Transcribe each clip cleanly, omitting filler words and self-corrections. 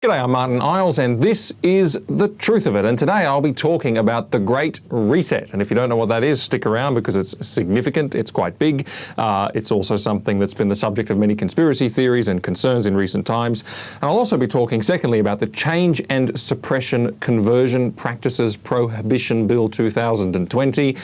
G'day, I'm Martyn and this is The Truth of It, and today I'll be talking about the Great Reset. And if you don't know what that is, stick around because it's significant, it's quite big. It's also something that's been the subject of many conspiracy theories and concerns in recent times. And I'll also be talking, secondly, about the Change and Suppression Conversion Practices Prohibition Bill 2020.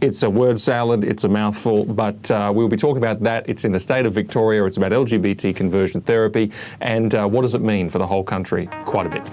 It's a word salad, it's a mouthful, but we'll be talking about that. It's in the state of Victoria, it's about LGBT conversion therapy, and what does it mean for the whole country? Quite a bit.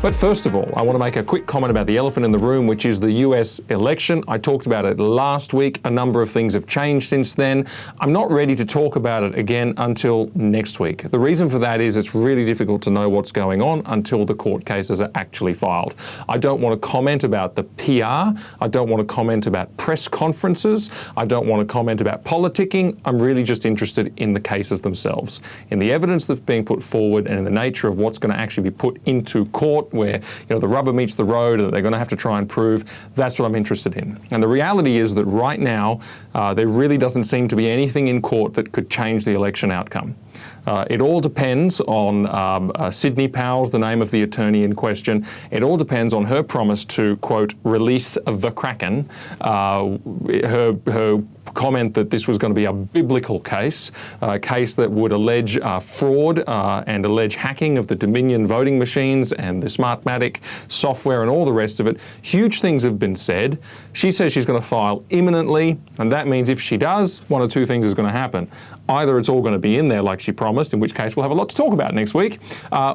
But first of all, I want to make a quick comment about the elephant in the room, which is the US election. I talked about it last week. A number of things have changed since then. I'm not ready to talk about it again until next week. The reason for that is it's really difficult to know what's going on until the court cases are actually filed. I don't want to comment about the PR. I don't want to comment about press conferences. I don't want to comment about politicking. I'm really just interested in the cases themselves, in the evidence that's being put forward and in the nature of what's going to actually be put into court, where the rubber meets the road and they're going to have to try and prove. That's what I'm interested in. And the reality is that right now there really doesn't seem to be anything in court that could change the election outcome. It all depends on Sydney Powell's the name of the attorney in question. It all depends on her promise to, quote, release the Kraken. Her comment that this was going to be a biblical case, a case that would allege fraud and allege hacking of the Dominion voting machines and the Smartmatic software and all the rest of it. Huge things have been said. She says she's going to file imminently, and that means if she does, one of two things is going to happen. Either it's all going to be in there like she promised, in which case we'll have a lot to talk about next week,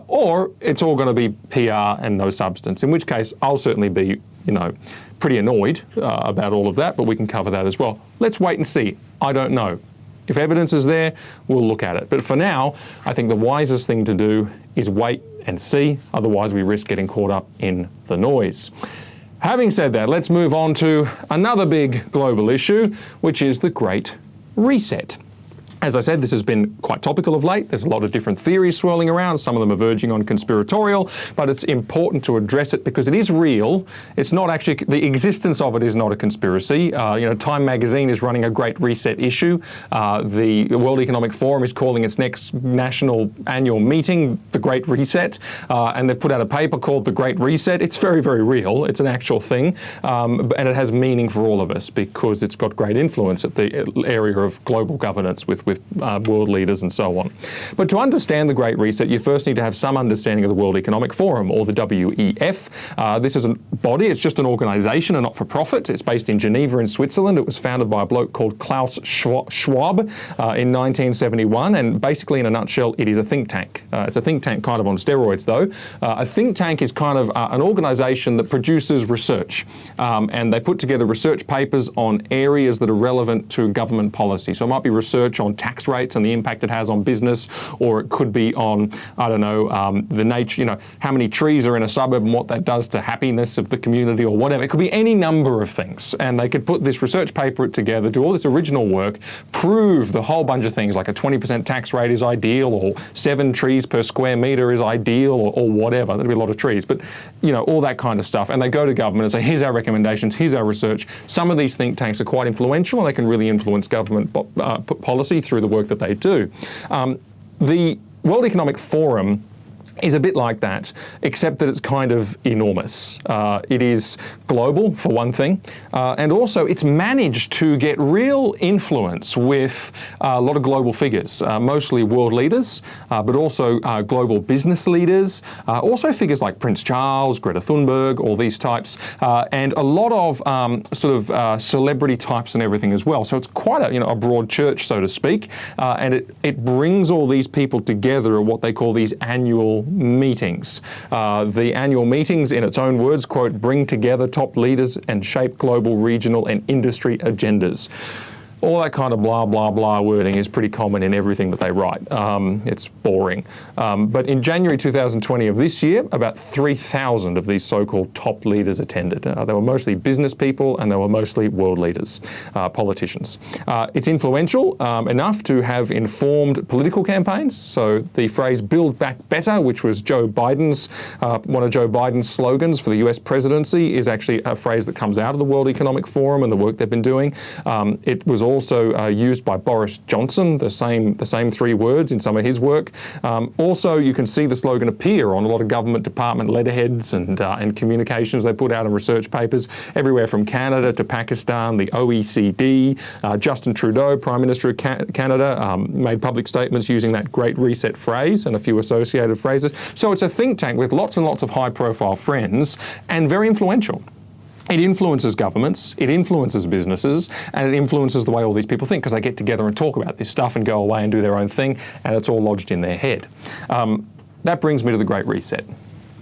or it's all going to be PR and no substance, in which case I'll certainly be, pretty annoyed about all of that, but we can cover that as well. Let's wait and see. I don't know. If evidence is there, we'll look at it. But for now, I think the wisest thing to do is wait and see. Otherwise, we risk getting caught up in the noise. Having said that, let's move on to another big global issue, which is the Great Reset. As I said, this has been quite topical of late. There's a lot of different theories swirling around. Some of them are verging on conspiratorial, but it's important to address it because it is real. It's not actually, the existence of it is not a conspiracy. Time magazine is running a Great Reset issue. The World Economic Forum is calling its next national annual meeting the Great Reset, and they've put out a paper called the Great Reset. It's very, very real. It's an actual thing, and it has meaning for all of us because it's got great influence at the area of global governance with world leaders and so on. But to understand the Great Reset, you first need to have some understanding of the World Economic Forum, or the WEF. This is a body, it's just an organisation, a not-for-profit. It's based in Geneva in Switzerland. It was founded by a bloke called Klaus Schwab in 1971, and basically in a nutshell, it is a think tank. It's a think tank kind of on steroids though. A think tank is kind of an organisation that produces research, and they put together research papers on areas that are relevant to government policy. So it might be research on tax rates and the impact it has on business, or it could be on, the nature, how many trees are in a suburb and what that does to happiness of the community or whatever. It could be any number of things. And they could put this research paper together, do all this original work, prove the whole bunch of things like a 20% tax rate is ideal, or 7 trees per square metre is ideal, or whatever. There'd be a lot of trees, but all that kind of stuff. And they go to government and say, here's our recommendations, here's our research. Some of these think tanks are quite influential and they can really influence government policy through the work that they do. The World Economic Forum is a bit like that, except that it's kind of enormous. It is global, for one thing, and also it's managed to get real influence with a lot of global figures, mostly world leaders, but also global business leaders, also figures like Prince Charles, Greta Thunberg, all these types, and a lot of celebrity types and everything as well. So it's quite a broad church, so to speak, and it brings all these people together at what they call these annual meetings. The annual meetings, in its own words, quote, bring together top leaders and shape global, regional and industry agendas. All that kind of blah, blah, blah wording is pretty common in everything that they write. It's boring. But in January 2020 of this year, about 3,000 of these so-called top leaders attended. They were mostly business people and they were mostly world leaders, politicians. It's influential enough to have informed political campaigns. So the phrase "Build Back Better," which was Joe Biden's, one of Joe Biden's slogans for the US presidency, is actually a phrase that comes out of the World Economic Forum and the work they've been doing. It was also used by Boris Johnson, the same 3 words in some of his work. Also, you can see the slogan appear on a lot of government department letterheads and communications they put out in research papers, everywhere from Canada to Pakistan, the OECD. Justin Trudeau, Prime Minister of Canada, made public statements using that Great Reset phrase and a few associated phrases. So it's a think tank with lots and lots of high-profile friends and very influential. It influences governments, it influences businesses, and it influences the way all these people think, because they get together and talk about this stuff and go away and do their own thing, and it's all lodged in their head. That brings me to the Great Reset.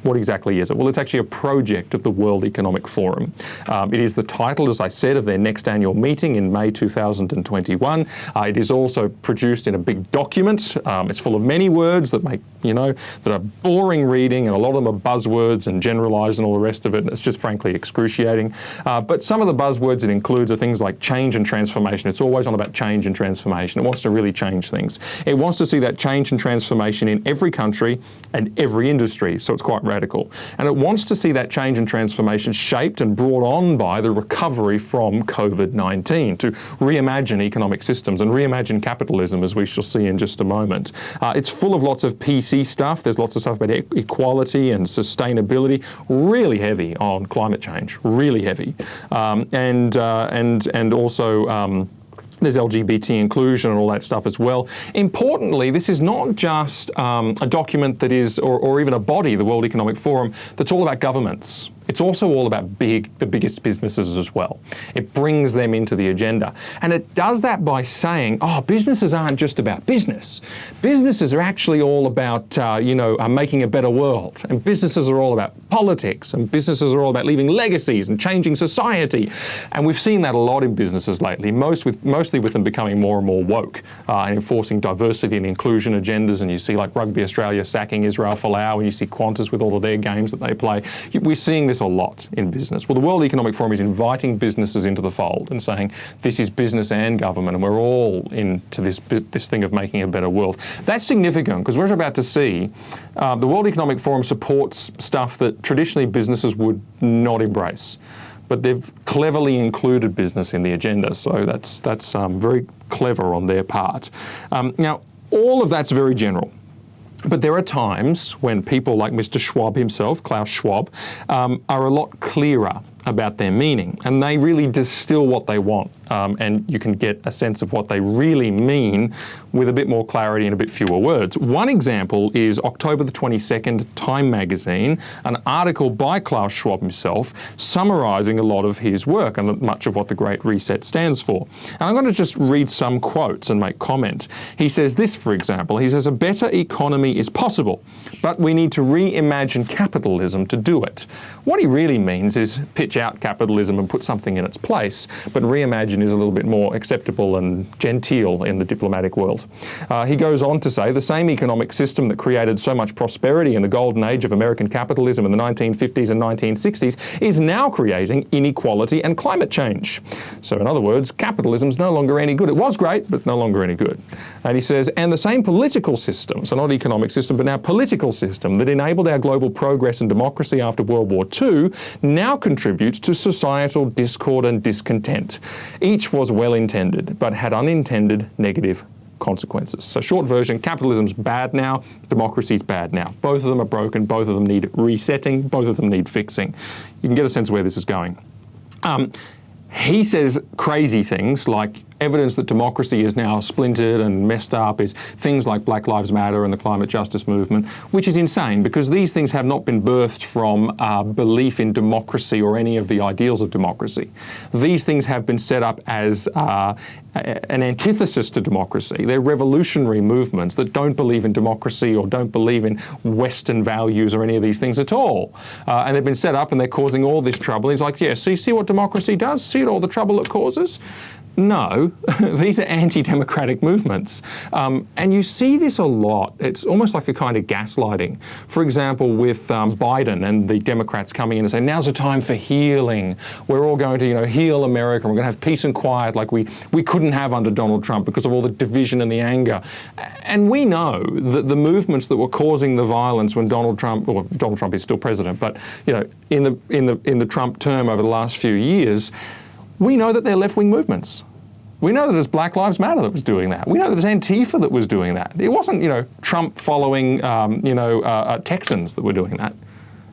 What exactly is it? Well, it's actually a project of the World Economic Forum. It is the title, as I said, of their next annual meeting in May 2021. It is also produced in a big document. It's full of many words that that are boring reading, and a lot of them are buzzwords and generalised and all the rest of it. It's just frankly excruciating. But some of the buzzwords it includes are things like change and transformation. It's always on about change and transformation. It wants to really change things. It wants to see that change and transformation in every country and every industry. So it's quite radical. And it wants to see that change and transformation shaped and brought on by the recovery from COVID-19 to reimagine economic systems and reimagine capitalism, as we shall see in just a moment. It's full of lots of PC stuff. There's lots of stuff about equality and sustainability, really heavy on climate change, really heavy. And also there's LGBT inclusion and all that stuff as well. Importantly, this is not just a document that is, or even a body, the World Economic Forum, that's all about governments. It's also all about the biggest businesses as well. It brings them into the agenda. And it does that by saying, businesses aren't just about business. Businesses are actually all about, making a better world. And businesses are all about politics. And businesses are all about leaving legacies and changing society. And we've seen that a lot in businesses lately, mostly with them becoming more and more woke and enforcing diversity and inclusion agendas. And you see like Rugby Australia sacking Israel Folau, and you see Qantas with all of their games that they play. We're seeing this a lot in business. Well, the World Economic Forum is inviting businesses into the fold and saying this is business and government, and we're all into this thing of making a better world. That's significant because we're about to see the World Economic Forum supports stuff that traditionally businesses would not embrace, but they've cleverly included business in the agenda. So that's very clever on their part. Now, all of that's very general. But there are times when people like Mr. Schwab himself, Klaus Schwab, are a lot clearer about their meaning, and they really distill what they want, and you can get a sense of what they really mean with a bit more clarity and a bit fewer words. One example is October the 22nd, Time magazine, an article by Klaus Schwab himself summarising a lot of his work and much of what the Great Reset stands for. And I'm going to just read some quotes and make comment. He says this, for example, he says, "A better economy is possible, but we need to reimagine capitalism to do it." What he really means is pitch out capitalism and put something in its place, but reimagine is a little bit more acceptable and genteel in the diplomatic world. He goes on to say, "The same economic system that created so much prosperity in the golden age of American capitalism in the 1950s and 1960s is now creating inequality and climate change." So in other words, capitalism's no longer any good. It was great, but no longer any good. And he says, "And the same political system, so not economic system, but now political system that enabled our global progress and democracy after World War II now contributes to societal discord and discontent. Each was well-intended, but had unintended negative consequences." So short version, capitalism's bad now, democracy's bad now. Both of them are broken, both of them need resetting, both of them need fixing. You can get a sense of where this is going. He says crazy things like evidence that democracy is now splintered and messed up is things like Black Lives Matter and the climate justice movement, which is insane because these things have not been birthed from belief in democracy or any of the ideals of democracy. These things have been set up as an antithesis to democracy. They're revolutionary movements that don't believe in democracy or don't believe in Western values or any of these things at all. And they've been set up and they're causing all this trouble. He's like, yeah, so you see what democracy does? See all the trouble it causes? No, these are anti-democratic movements. And you see this a lot. It's almost like a kind of gaslighting. For example, with Biden and the Democrats coming in and saying, now's a time for healing. We're all going to, heal America. We're going to have peace and quiet like we couldn't have under Donald Trump because of all the division and the anger. And we know that the movements that were causing the violence when Donald Trump is still president, but in the Trump term over the last few years, we know that they're left-wing movements. We know that it's Black Lives Matter that was doing that. We know that it's Antifa that was doing that. It wasn't, Trump following, Texans that were doing that.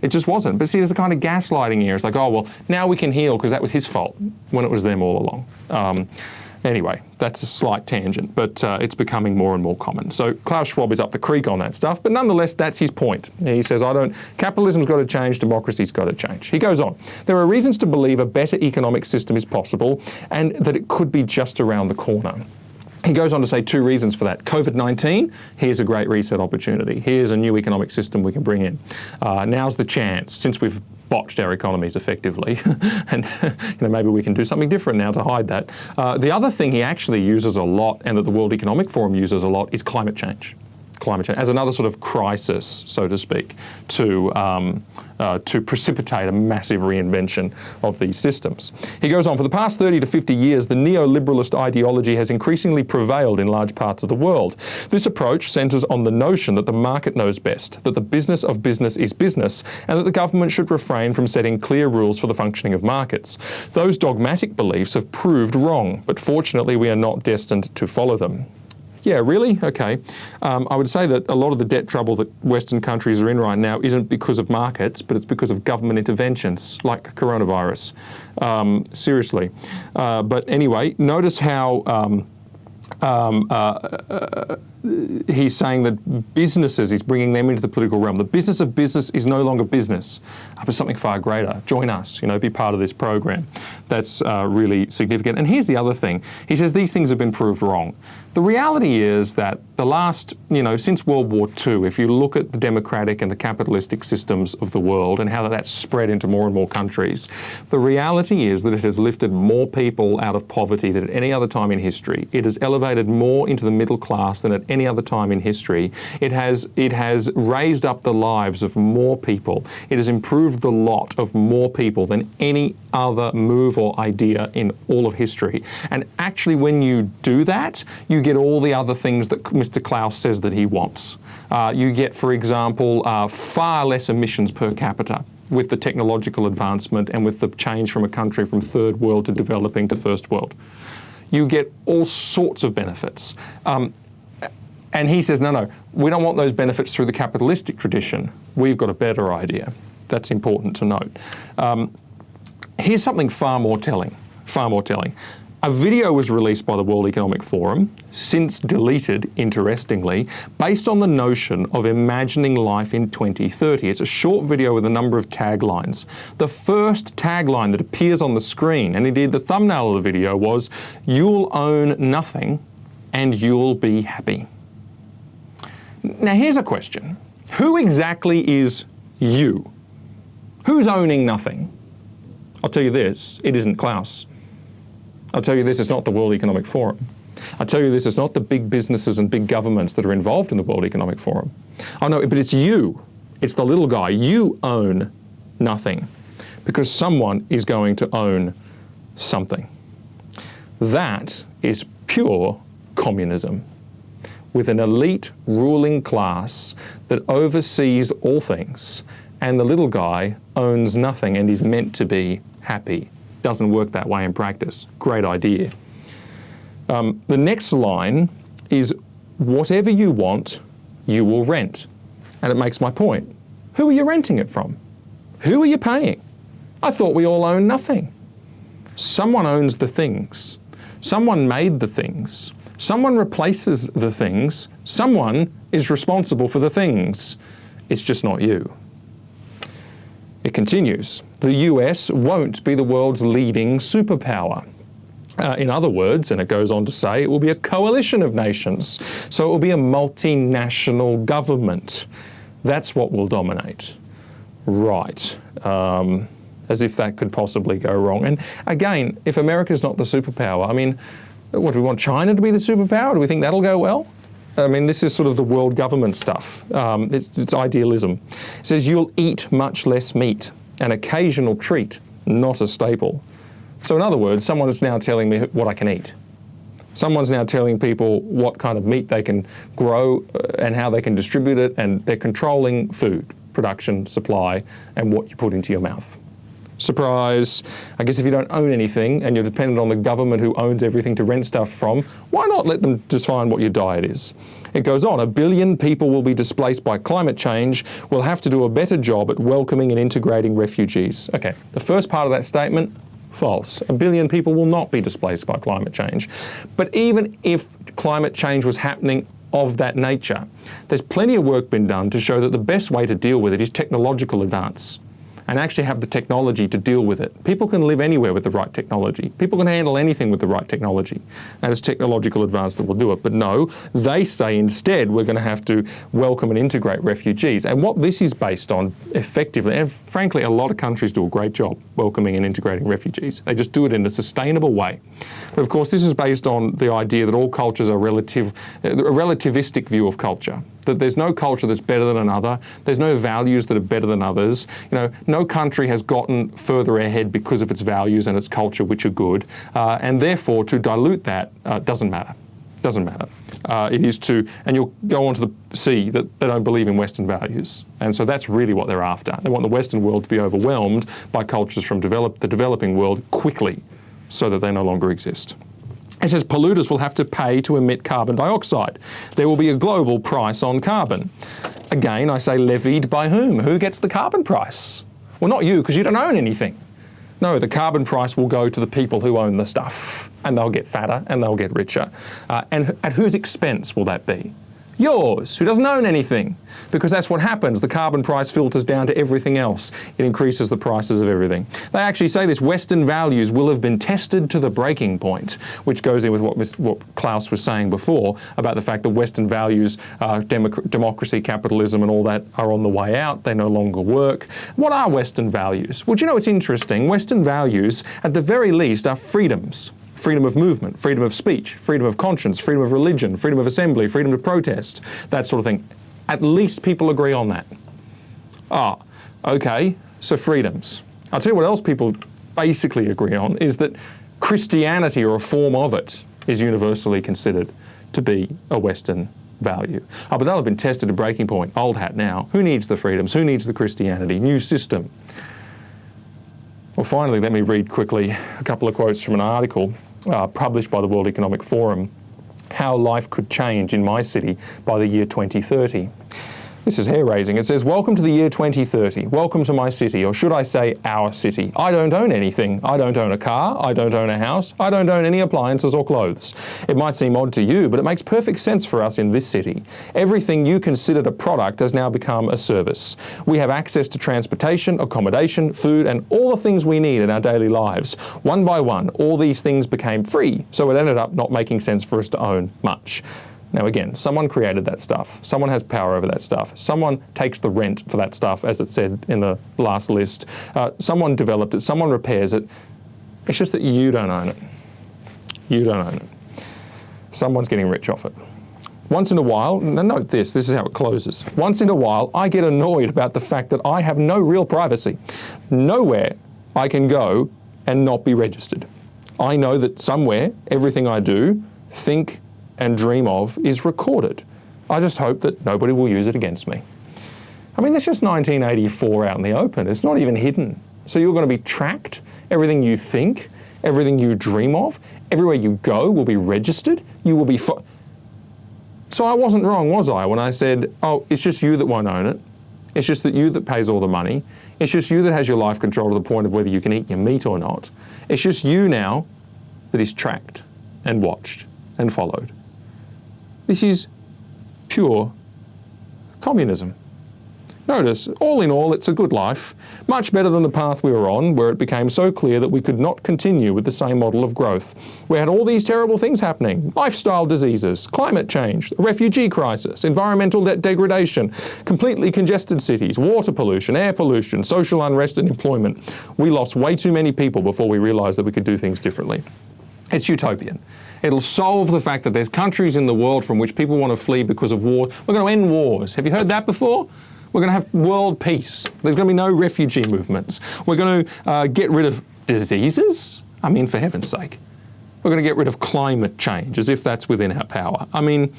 It just wasn't. But see, there's the kind of gaslighting here. It's like, oh, well, now we can heal because that was his fault when it was them all along. Anyway, that's a slight tangent, but it's becoming more and more common. So Klaus Schwab is up the creek on that stuff, but nonetheless, that's his point. He says, capitalism's got to change, democracy's got to change. He goes on, there are reasons to believe a better economic system is possible and that it could be just around the corner. He goes on to say 2 reasons for that. COVID-19, here's a great reset opportunity. Here's a new economic system we can bring in. Now's the chance, since we've botched our economies effectively, and maybe we can do something different now to hide that. The other thing he actually uses a lot, and that the World Economic Forum uses a lot, is climate change. Climate change as another sort of crisis, so to speak, to precipitate a massive reinvention of these systems. He goes on, for the past 30 to 50 years, the neoliberalist ideology has increasingly prevailed in large parts of the world. This approach centres on the notion that the market knows best, that the business of business is business, and that the government should refrain from setting clear rules for the functioning of markets. Those dogmatic beliefs have proved wrong, but fortunately we are not destined to follow them. Yeah, really? Okay. I would say that a lot of the debt trouble that Western countries are in right now isn't because of markets, but it's because of government interventions, like coronavirus. Seriously. But anyway, notice how he's saying that businesses, he's bringing them into the political realm. The business of business is no longer business, but something far greater. Join us, be part of this program. That's really significant. And here's the other thing. He says these things have been proved wrong. The reality is that the last, since World War II, if you look at the democratic and the capitalistic systems of the world and how that's spread into more and more countries, the reality is that it has lifted more people out of poverty than at any other time in history. It has elevated more into the middle class than at any other time in history. It has raised up the lives of more people. It has improved the lot of more people than any other move or idea in all of history. And actually, when you do that, you get all the other things that Mr. Klaus says that he wants. You get, for example, far less emissions per capita with the technological advancement and with the change from a country from third world to developing to first world. You get all sorts of benefits. And he says, no, we don't want those benefits through the capitalistic tradition. We've got a better idea. That's important to note. Here's something far more telling. A video was released by the World Economic Forum, since deleted, interestingly, based on the notion of imagining life in 2030. It's a short video with a number of taglines. The first tagline that appears on the screen, and indeed the thumbnail of the video, was, "You'll own nothing and you'll be happy." Now here's a question. Who exactly is you? Who's owning nothing? I'll tell you this, it isn't Klaus. I'll tell you this, it's not the World Economic Forum. I'll tell you this, it's not the big businesses and big governments that are involved in the World Economic Forum. Oh no, but it's you. It's the little guy. You own nothing because someone is going to own something. That is pure communism, with an elite ruling class that oversees all things, and the little guy owns nothing and is meant to be happy. Doesn't work that way in practice. Great idea. The next line is, whatever you want, you will rent. And it makes my point. Who are you renting it from? Who are you paying? I thought we all own nothing. Someone owns the things. Someone made the things. Someone replaces the things. Someone is responsible for the things. It's just not you. It continues. The US won't be the world's leading superpower. In other words, and it goes on to say, it will be a coalition of nations. So it will be a multinational government. That's what will dominate. Right. As if that could possibly go wrong. And again, if America's not the superpower, I mean, what, do we want China to be the superpower? Do we think that'll go well? I mean, this is sort of the world government stuff. It's idealism. It says you'll eat much less meat, an occasional treat, not a staple. So in other words, someone is now telling me what I can eat. Someone's now telling people what kind of meat they can grow and how they can distribute it, and they're controlling food production, supply, and what you put into your mouth. Surprise. I guess if you don't own anything and you're dependent on the government who owns everything to rent stuff from, why not let them define what your diet is? It goes on, 1 billion people will be displaced by climate change. We'll have to do a better job at welcoming and integrating refugees. Okay, the first part of that statement, false. 1 billion people will not be displaced by climate change. But even if climate change was happening of that nature, there's plenty of work been done to show that the best way to deal with it is technological advance, and actually have the technology to deal with it. People can live anywhere with the right technology. People can handle anything with the right technology. And it's technological advance that will do it. But no, they say instead we're going to have to welcome and integrate refugees. And what this is based on effectively, and frankly a lot of countries do a great job welcoming and integrating refugees. They just do it in a sustainable way. But of course this is based on the idea that all cultures are a relativistic view of culture. That there's no culture that's better than another. There's no values that are better than others. No country has gotten further ahead because of its values and its culture, which are good. And therefore, to dilute that doesn't matter. Doesn't matter. It is to, and you'll go on to see that they don't believe in Western values. And so that's really what they're after. They want the Western world to be overwhelmed by cultures from the developing world quickly so that they no longer exist. It says polluters will have to pay to emit carbon dioxide. There will be a global price on carbon. Again, I say levied by whom? Who gets the carbon price? Well, not you, because you don't own anything. No, the carbon price will go to the people who own the stuff, and they'll get fatter and they'll get richer. And at whose expense will that be? Yours, who doesn't own anything. Because that's what happens. The carbon price filters down to everything else. It increases the prices of everything. They actually say this, Western values will have been tested to the breaking point, which goes in with what Klaus was saying before about the fact that Western values, democracy, capitalism and all that are on the way out. They no longer work. What are Western values? Well, do you know, it's interesting. Western values, at the very least, are freedoms. Freedom of movement, freedom of speech, freedom of conscience, freedom of religion, freedom of assembly, freedom of protest, that sort of thing. At least people agree on that. Okay, so freedoms. I'll tell you what else people basically agree on is that Christianity, or a form of it, is universally considered to be a Western value. But that'll have been tested to breaking point. Old hat now. Who needs the freedoms? Who needs the Christianity? New system. Well, finally, let me read quickly a couple of quotes from an article published by the World Economic Forum, How Life Could Change in My City by the Year 2030. This is hair-raising. It says, welcome to the year 2030. Welcome to my city, or should I say our city. I don't own anything. I don't own a car. I don't own a house. I don't own any appliances or clothes. It might seem odd to you, but it makes perfect sense for us in this city. Everything you considered a product has now become a service. We have access to transportation, accommodation, food, and all the things we need in our daily lives. One by one, all these things became free, so it ended up not making sense for us to own much. Now again, someone created that stuff. Someone has power over that stuff. Someone takes the rent for that stuff, as it said in the last list. Someone developed it. Someone repairs it. It's just that you don't own it. You don't own it. Someone's getting rich off it. Once in a while, now note this is how it closes. Once in a while, I get annoyed about the fact that I have no real privacy. Nowhere I can go and not be registered. I know that somewhere, everything I do, think, and dream of is recorded. I just hope that nobody will use it against me. I mean, that's just 1984 out in the open. It's not even hidden. So you're going to be tracked. Everything you think, everything you dream of, everywhere you go will be registered. You will be... So I wasn't wrong, was I, when I said, oh, it's just you that won't own it. It's just that you that pays all the money. It's just you that has your life control to the point of whether you can eat your meat or not. It's just you now that is tracked and watched and followed. This is pure communism. Notice, all in all, it's a good life, much better than the path we were on, where it became so clear that we could not continue with the same model of growth. We had all these terrible things happening: lifestyle diseases, climate change, the refugee crisis, environmental degradation, completely congested cities, water pollution, air pollution, social unrest and employment. We lost way too many people before we realised that we could do things differently. It's utopian. It'll solve the fact that there's countries in the world from which people want to flee because of war. We're going to end wars. Have you heard that before? We're going to have world peace. There's going to be no refugee movements. We're going to get rid of diseases. I mean, for heaven's sake. We're going to get rid of climate change, as if that's within our power. I mean,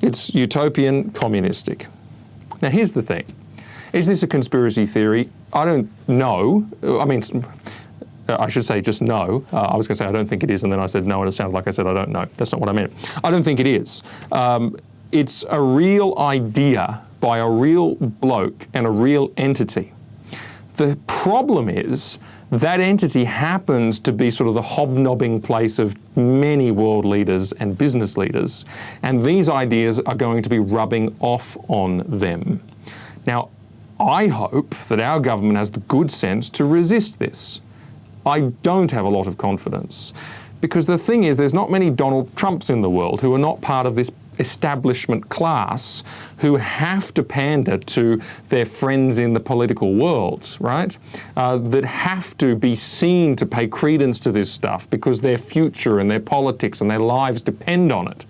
it's utopian, communistic. Now, here's the thing. Is this a conspiracy theory? I don't know. I mean, I should say just no. I was going to say I don't think it is, and then I said no, and it sounded like I said I don't know. That's not what I meant. I don't think it is. It's a real idea by a real bloke and a real entity. The problem is that entity happens to be sort of the hobnobbing place of many world leaders and business leaders, and these ideas are going to be rubbing off on them. Now, I hope that our government has the good sense to resist this. I don't have a lot of confidence, because the thing is, there's not many Donald Trumps in the world who are not part of this establishment class who have to pander to their friends in the political world, right? That have to be seen to pay credence to this stuff because their future and their politics and their lives depend on it.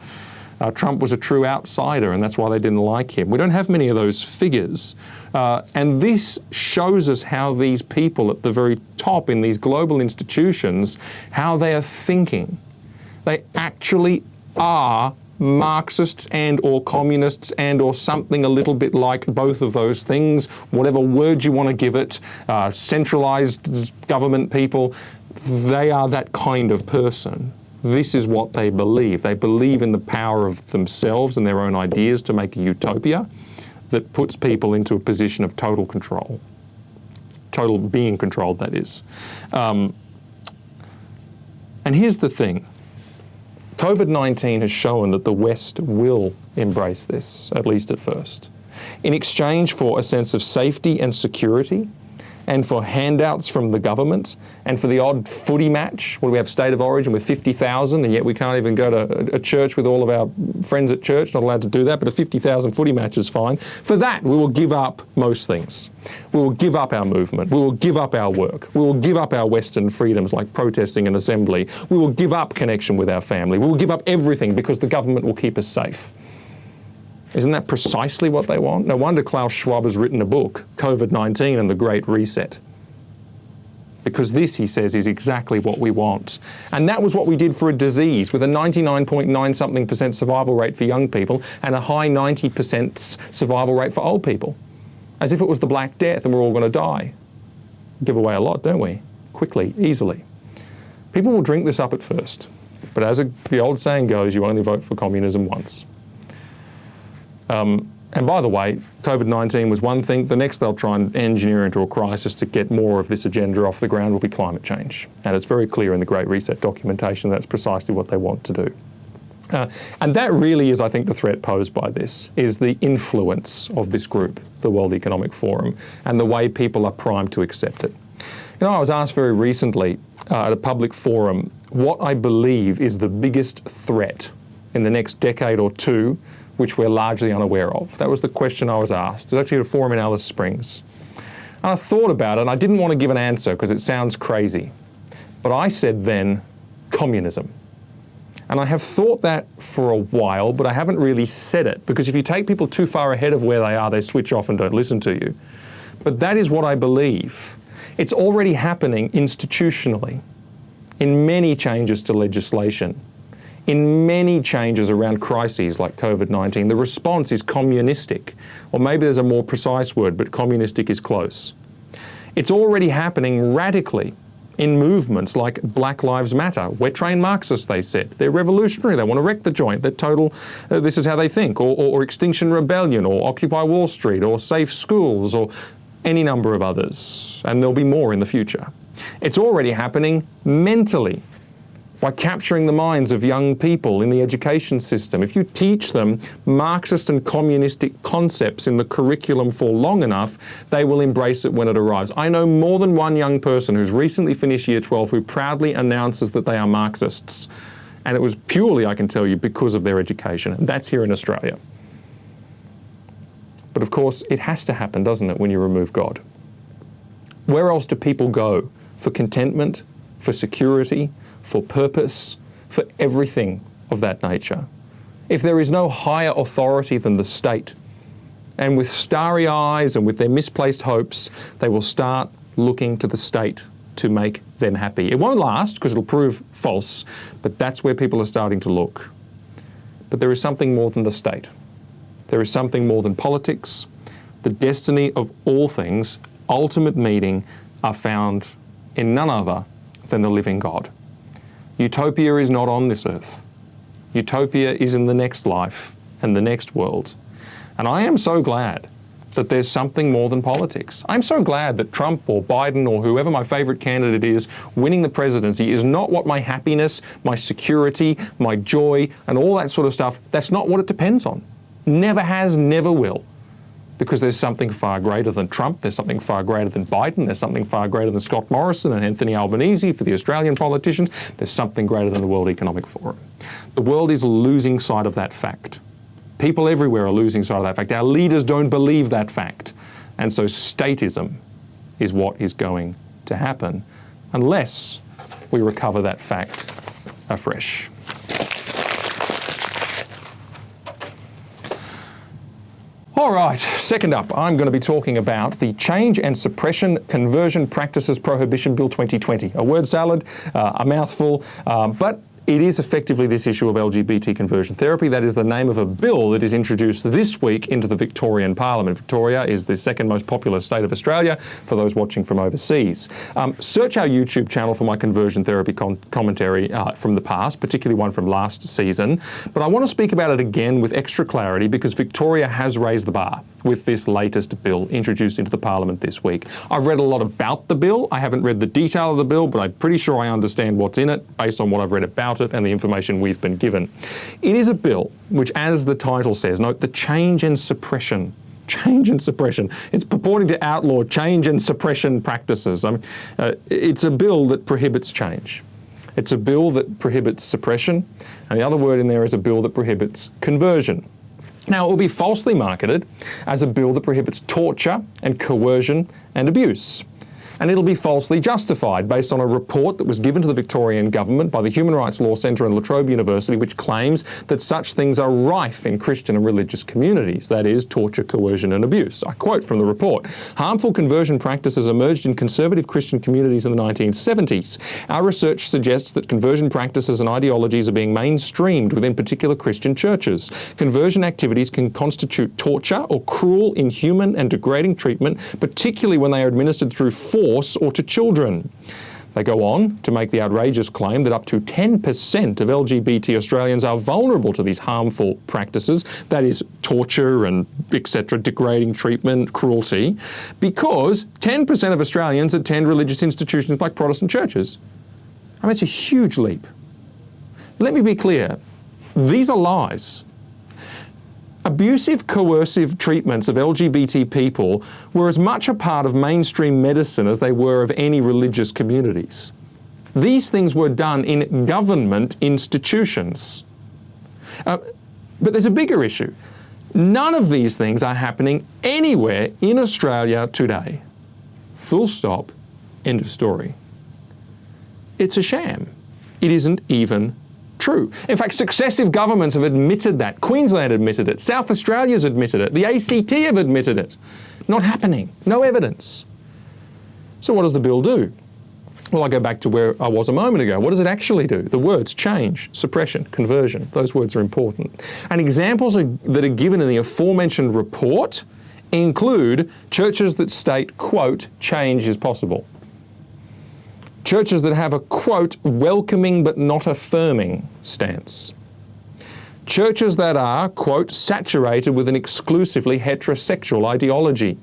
Trump was a true outsider, and that's why they didn't like him. We don't have many of those figures. And this shows us how these people at the very top in these global institutions, how they are thinking. They actually are Marxists and or communists and or something a little bit like both of those things, whatever word you want to give it, centralized government people. They are that kind of person. This is what they believe. They believe in the power of themselves and their own ideas to make a utopia that puts people into a position of total control. Total being controlled, that is. And here's the thing. COVID-19 has shown that the West will embrace this, at least at first. In exchange for a sense of safety and security, and for handouts from the government, and for the odd footy match where we have state of origin with 50,000, and yet we can't even go to a church with all of our friends at church, not allowed to do that, but a 50,000 footy match is fine. For that, we will give up most things. We will give up our movement. We will give up our work. We will give up our Western freedoms like protesting and assembly. We will give up connection with our family. We will give up everything because the government will keep us safe. Isn't that precisely what they want? No wonder Klaus Schwab has written a book, COVID-19 and the Great Reset. Because this, he says, is exactly what we want. And that was what we did for a disease with a 99.9-something% survival rate for young people and a high 90% survival rate for old people. As if it was the Black Death and we're all going to die. Give away a lot, don't we? Quickly, easily. People will drink this up at first. But as the old saying goes, you only vote for communism once. And by the way, COVID-19 was one thing. The next they'll try and engineer into a crisis to get more of this agenda off the ground will be climate change. And it's very clear in the Great Reset documentation that's precisely what they want to do. And that really is, I think, the threat posed by this, is the influence of this group, the World Economic Forum, and the way people are primed to accept it. You know, I was asked very recently at a public forum what I believe is the biggest threat in the next decade or two which we're largely unaware of. That was the question I was asked. It was actually at a forum in Alice Springs. And I thought about it, and I didn't want to give an answer because it sounds crazy. But I said then, communism. And I have thought that for a while, but I haven't really said it, because if you take people too far ahead of where they are, they switch off and don't listen to you. But that is what I believe. It's already happening institutionally, in many changes to legislation. In many changes around crises like COVID-19, the response is communistic. Or maybe there's a more precise word, but communistic is close. It's already happening radically in movements like Black Lives Matter. We're trained Marxists, they said. They're revolutionary. They want to wreck the joint. They're total, this is how they think. Or Extinction Rebellion, or Occupy Wall Street, or Safe Schools, or any number of others. And there'll be more in the future. It's already happening mentally, by capturing the minds of young people in the education system. If you teach them Marxist and communistic concepts in the curriculum for long enough, they will embrace it when it arrives. I know more than one young person who's recently finished Year 12 who proudly announces that they are Marxists. And it was purely, I can tell you, because of their education. And that's here in Australia. But of course, it has to happen, doesn't it, when you remove God? Where else do people go for contentment, for security, for purpose, for everything of that nature? If there is no higher authority than the state, and with starry eyes and with their misplaced hopes, they will start looking to the state to make them happy. It won't last because it'll prove false, but that's where people are starting to look. But there is something more than the state. There is something more than politics. the destiny of all things, ultimate meaning, are found in none other than the living God. Utopia is not on this earth. Utopia is in the next life and the next world. And I am so glad that there's something more than politics. I'm so glad that Trump or Biden or whoever my favourite candidate is winning the presidency is not what my happiness, my security, my joy and all that sort of stuff, that's not what it depends on. Never has, never will. Because there's something far greater than Trump, there's something far greater than Biden, there's something far greater than Scott Morrison and Anthony Albanese for the Australian politicians, there's something greater than the World Economic Forum. The world is losing sight of that fact. People everywhere are losing sight of that fact. Our leaders don't believe that fact. And so statism is what is going to happen unless we recover that fact afresh. All right, second up, I'm going to be talking about the Change and Suppression Conversion Practices Prohibition Bill 2020. A word salad, a mouthful, but it is effectively this issue of LGBT conversion therapy. That is the name of a bill that is introduced this week into the Victorian Parliament. Victoria is the second most popular state of Australia for those watching from overseas. Search our YouTube channel for my conversion therapy commentary from the past, particularly one from last season. But I want to speak about it again with extra clarity because Victoria has raised the bar with this latest bill introduced into the Parliament this week. I've read a lot about the bill. I haven't read the detail of the bill, but I'm pretty sure I understand what's in it based on what I've read about it and the information we've been given. It is a bill which, as the title says, note the change and suppression. Change and suppression. It's purporting to outlaw change and suppression practices. It's a bill that prohibits change. It's a bill that prohibits suppression, and the other word in there is a bill that prohibits conversion. Now, it will be falsely marketed as a bill that prohibits torture and coercion and abuse. And it'll be falsely justified based on a report that was given to the Victorian government by the Human Rights Law Centre and La Trobe University, which claims that such things are rife in Christian and religious communities, that is, torture, coercion and abuse. I quote from the report, "Harmful conversion practices emerged in conservative Christian communities in the 1970s. Our research suggests that conversion practices and ideologies are being mainstreamed within particular Christian churches. Conversion activities can constitute torture or cruel, inhuman and degrading treatment, particularly when they are administered through force or to children." They go on to make the outrageous claim that up to 10% of LGBT Australians are vulnerable to these harmful practices, that is torture and etc., degrading treatment, cruelty, because 10% of Australians attend religious institutions like Protestant churches. I mean, it's a huge leap. Let me be clear, these are lies. Abusive, coercive treatments of LGBT people were as much a part of mainstream medicine as they were of any religious communities. These things were done in government institutions. But there's a bigger issue. None of these things are happening anywhere in Australia today. Full stop, end of story. It's a sham. It isn't even true. In fact, successive governments have admitted that. Queensland admitted it. South Australia's admitted it. The ACT have admitted it. Not happening. No evidence. So what does the bill do? Well, I go back to where I was a moment ago. What does it actually do? The words change, suppression, conversion. Those words are important. And examples that are given in the aforementioned report include churches that state, quote, change is possible. Churches that have a, quote, welcoming but not affirming stance. Churches that are, quote, saturated with an exclusively heterosexual ideology.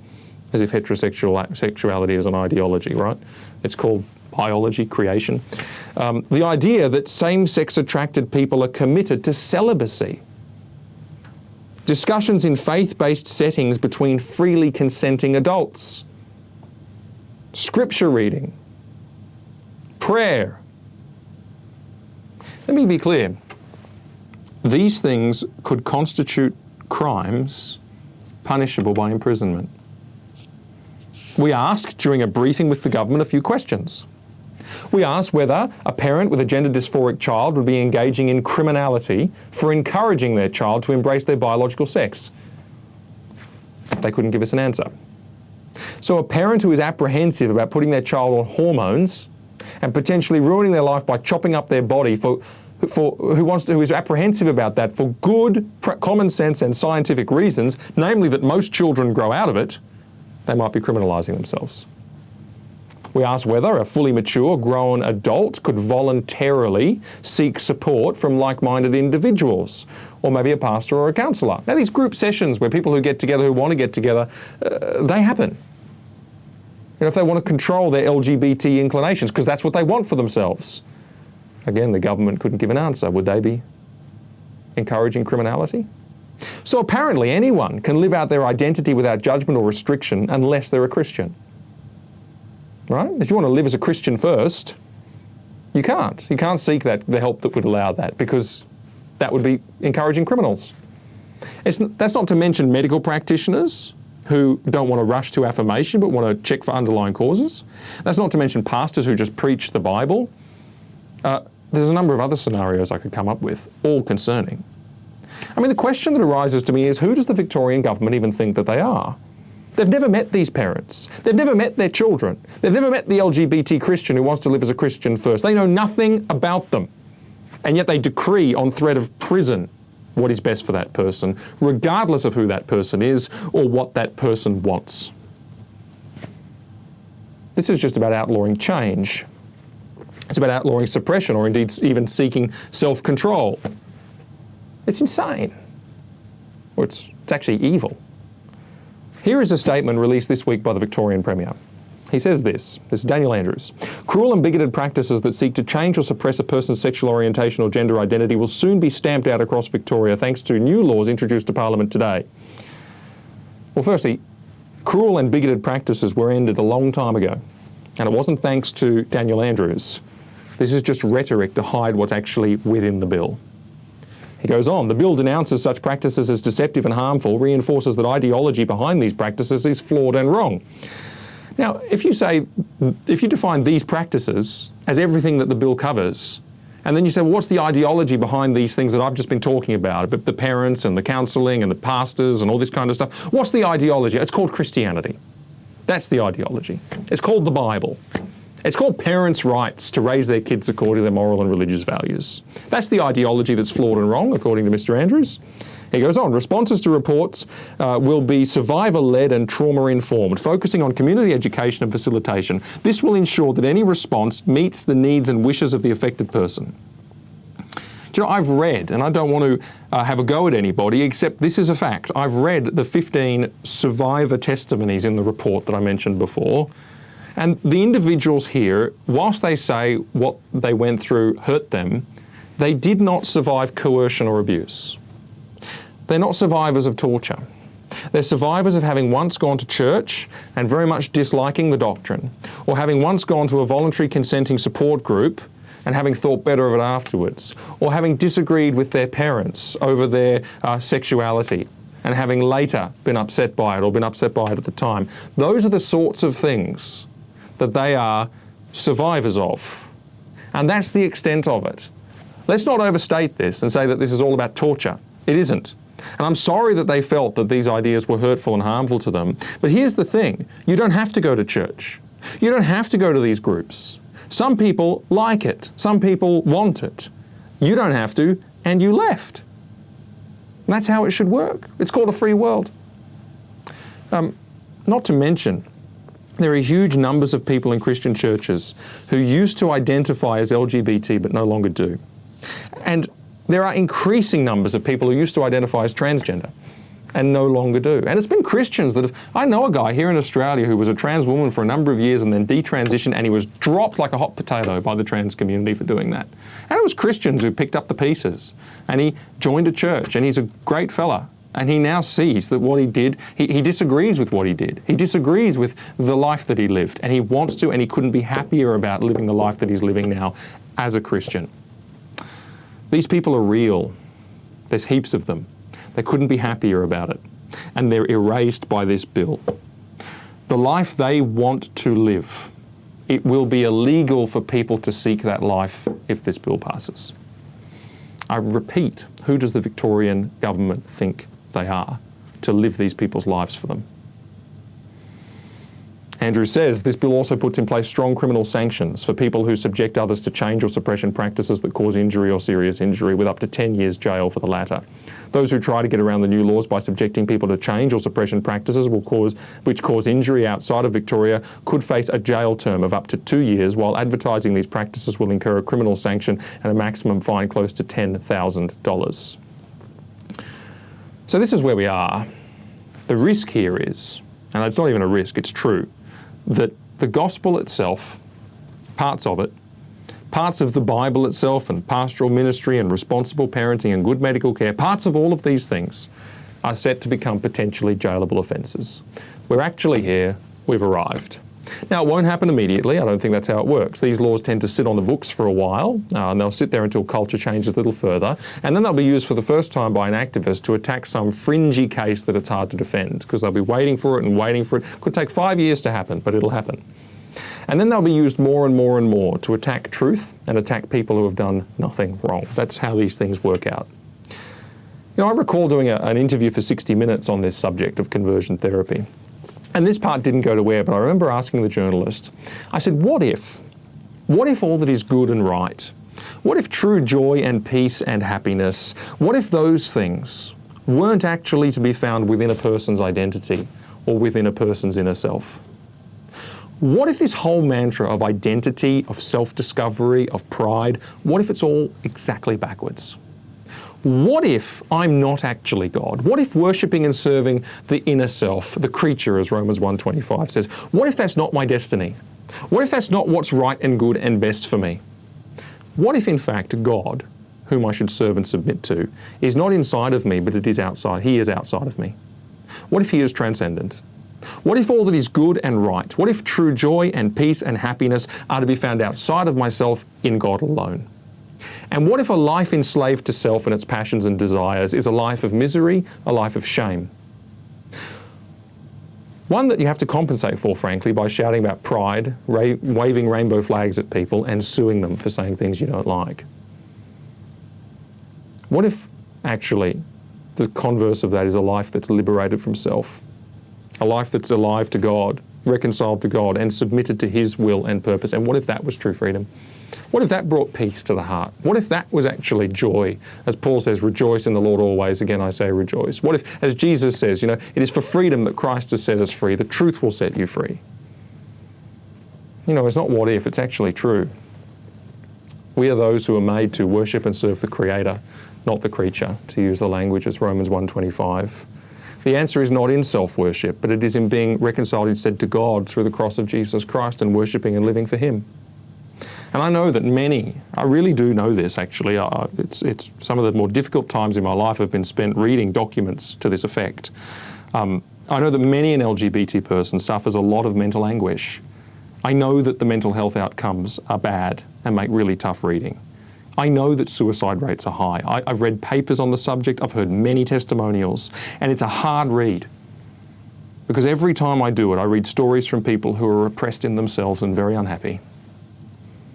As if sexuality is an ideology, right? It's called biology, creation. The idea that same-sex attracted people are committed to celibacy. Discussions in faith-based settings between freely consenting adults. Scripture reading. Prayer. Let me be clear. These things could constitute crimes punishable by imprisonment. We asked during a briefing with the government a few questions. We asked whether a parent with a gender dysphoric child would be engaging in criminality for encouraging their child to embrace their biological sex. They couldn't give us an answer. So a parent who is apprehensive about putting their child on hormones and potentially ruining their life by chopping up their body for who is apprehensive about that for good common sense and scientific reasons, namely that most children grow out of it, they might be criminalising themselves. We ask whether a fully mature, grown adult could voluntarily seek support from like-minded individuals, or maybe a pastor or a counsellor. Now, these group sessions where people who get together, who want to get together, they happen. You know, if they want to control their LGBT inclinations, because that's what they want for themselves. Again, the government couldn't give an answer. Would they be encouraging criminality? So apparently anyone can live out their identity without judgment or restriction unless they're a Christian. Right? If you want to live as a Christian first, you can't. You can't seek the help that would allow that, because that would be encouraging criminals. That's not to mention medical practitioners who don't want to rush to affirmation but want to check for underlying causes. That's not to mention pastors who just preach the Bible. There's a number of other scenarios I could come up with, all concerning. I mean, the question that arises to me is, who does the Victorian government even think that they are? They've never met these parents. They've never met their children. They've never met the LGBT Christian who wants to live as a Christian first. They know nothing about them. And yet they decree on threat of prison what is best for that person, regardless of who that person is or what that person wants. This is just about outlawing change. It's about outlawing suppression, or indeed even seeking self-control. It's insane. Or it's actually evil. Here is a statement released this week by the Victorian Premier. He says this is Daniel Andrews. Cruel and bigoted practices that seek to change or suppress a person's sexual orientation or gender identity will soon be stamped out across Victoria thanks to new laws introduced to Parliament today. Well, firstly, cruel and bigoted practices were ended a long time ago. And it wasn't thanks to Daniel Andrews. This is just rhetoric to hide what's actually within the bill. He goes on, the bill denounces such practices as deceptive and harmful, reinforces that ideology behind these practices is flawed and wrong. Now, if you define these practices as everything that the bill covers, and then you say, well, what's the ideology behind these things that I've just been talking about the parents and the counselling and the pastors and all this kind of stuff? What's the ideology? It's called Christianity. That's the ideology. It's called the Bible. It's called parents' rights to raise their kids according to their moral and religious values. That's the ideology that's flawed and wrong, according to Mr. Andrews. He goes on, responses to reports will be survivor-led and trauma-informed, focusing on community education and facilitation. This will ensure that any response meets the needs and wishes of the affected person. Do you know, I've read, and I don't want to have a go at anybody, except this is a fact. I've read the 15 survivor testimonies in the report that I mentioned before. And the individuals here, whilst they say what they went through hurt them, they did not survive coercion or abuse. They're not survivors of torture. They're survivors of having once gone to church and very much disliking the doctrine, or having once gone to a voluntary consenting support group and having thought better of it afterwards, or having disagreed with their parents over their sexuality and having later been upset by it or been upset by it at the time. Those are the sorts of things that they are survivors of. And that's the extent of it. Let's not overstate this and say that this is all about torture. It isn't. And I'm sorry that they felt that these ideas were hurtful and harmful to them. But here's the thing. You don't have to go to church. You don't have to go to these groups. Some people like it. Some people want it. You don't have to, and you left. And that's how it should work. It's called a free world. Not to mention, there are huge numbers of people in Christian churches who used to identify as LGBT but no longer do. And there are increasing numbers of people who used to identify as transgender and no longer do. And it's been Christians that have... I know a guy here in Australia who was a trans woman for a number of years and then detransitioned, and he was dropped like a hot potato by the trans community for doing that. And it was Christians who picked up the pieces. And he joined a church, and he's a great fella. And he now sees that what he did, he disagrees with what he did. He disagrees with the life that he lived, and he wants to, and he couldn't be happier about living the life that he's living now as a Christian. These people are real. There's heaps of them. They couldn't be happier about it. And they're erased by this bill. The life they want to live, it will be illegal for people to seek that life if this bill passes. I repeat, who does the Victorian government think they are to live these people's lives for them? Andrew says, this bill also puts in place strong criminal sanctions for people who subject others to change or suppression practices that cause injury or serious injury, with up to 10 years jail for the latter. Those who try to get around the new laws by subjecting people to change or suppression practices which cause injury outside of Victoria could face a jail term of up to 2 years, while advertising these practices will incur a criminal sanction and a maximum fine close to $10,000. So this is where we are. The risk here is, and it's not even a risk, it's true, that the gospel itself, parts of it, parts of the Bible itself and pastoral ministry and responsible parenting and good medical care, parts of all of these things are set to become potentially jailable offences. We're actually here, we've arrived. Now, it won't happen immediately. I don't think that's how it works. These laws tend to sit on the books for a while, and they'll sit there until culture changes a little further, and then they'll be used for the first time by an activist to attack some fringy case that it's hard to defend, because they'll be waiting for it and waiting for it. It could take 5 years to happen, but it'll happen. And then they'll be used more and more and more to attack truth and attack people who have done nothing wrong. That's how these things work out. You know, I recall doing an interview for 60 Minutes on this subject of conversion therapy. And this part didn't go to air, but I remember asking the journalist, I said, what if all that is good and right, what if true joy and peace and happiness, what if those things weren't actually to be found within a person's identity or within a person's inner self? What if this whole mantra of identity, of self-discovery, of pride, what if it's all exactly backwards? What if I'm not actually God? What if worshipping and serving the inner self, the creature, as Romans 1:25 says, what if that's not my destiny? What if that's not what's right and good and best for me? What if, in fact, God, whom I should serve and submit to, is not inside of me, but it is outside? He is outside of me. What if he is transcendent? What if all that is good and right? What if true joy and peace and happiness are to be found outside of myself in God alone? And what if a life enslaved to self and its passions and desires is a life of misery, a life of shame? One that you have to compensate for, frankly, by shouting about pride, waving rainbow flags at people and suing them for saying things you don't like. What if, actually, the converse of that is a life that's liberated from self? A life that's alive to God, reconciled to God, and submitted to His will and purpose. And what if that was true freedom? What if that brought peace to the heart? What if that was actually joy? As Paul says, rejoice in the Lord always. Again, I say rejoice. What if, as Jesus says, you know, it is for freedom that Christ has set us free. The truth will set you free. You know, it's not what if, it's actually true. We are those who are made to worship and serve the Creator, not the creature, to use the language as Romans 1:25. The answer is not in self-worship, but it is in being reconciled instead to God through the cross of Jesus Christ and worshipping and living for Him. And I know that many, I really do know this actually, it's some of the more difficult times in my life have been spent reading documents to this effect. I know that many an LGBT person suffers a lot of mental anguish. I know that the mental health outcomes are bad and make really tough reading. I know that suicide rates are high. I've read papers on the subject, I've heard many testimonials, and it's a hard read. Because every time I do it, I read stories from people who are oppressed in themselves and very unhappy.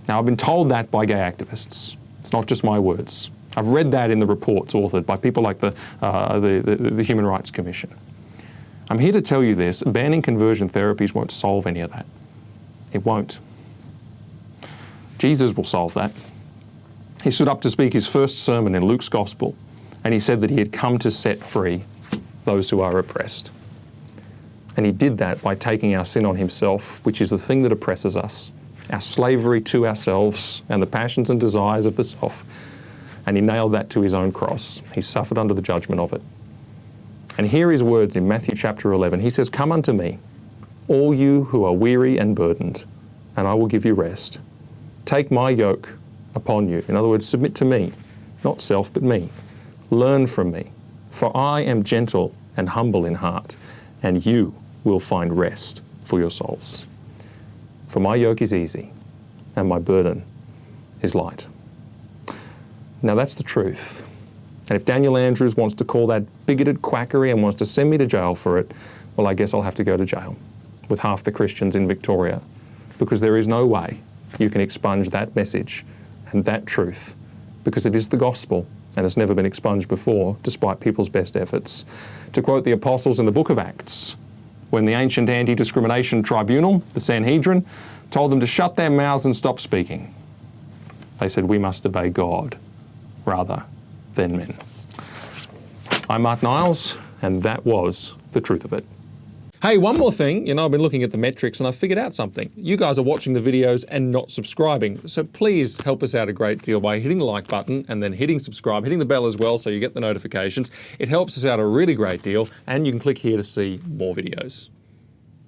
Now, I've been told that by gay activists. It's not just my words. I've read that in the reports authored by people like the Human Rights Commission. I'm here to tell you this, banning conversion therapies won't solve any of that. It won't. Jesus will solve that. He stood up to speak his first sermon in Luke's Gospel, and he said that he had come to set free those who are oppressed. And he did that by taking our sin on himself, which is the thing that oppresses us, our slavery to ourselves and the passions and desires of the self. And he nailed that to his own cross. He suffered under the judgment of it. And hear his words in Matthew chapter 11. He says, "Come unto me, all you who are weary and burdened, and I will give you rest. Take my yoke upon you." In other words, submit to me, not self, but me. Learn from me, for I am gentle and humble in heart, and you will find rest for your souls. For my yoke is easy, and my burden is light. Now that's the truth. And if Daniel Andrews wants to call that bigoted quackery and wants to send me to jail for it, well, I guess I'll have to go to jail with half the Christians in Victoria, because there is no way you can expunge that message and that truth, because it is the gospel and it's never been expunged before, despite people's best efforts. To quote the apostles in the book of Acts, when the ancient anti-discrimination tribunal, the Sanhedrin, told them to shut their mouths and stop speaking. They said, we must obey God rather than men. I'm Martyn Niles, and that was the truth of it. Hey, one more thing. You know, I've been looking at the metrics and I figured out something. You guys are watching the videos and not subscribing. So please help us out a great deal by hitting the like button and then hitting subscribe, hitting the bell as well so you get the notifications. It helps us out a really great deal, and you can click here to see more videos.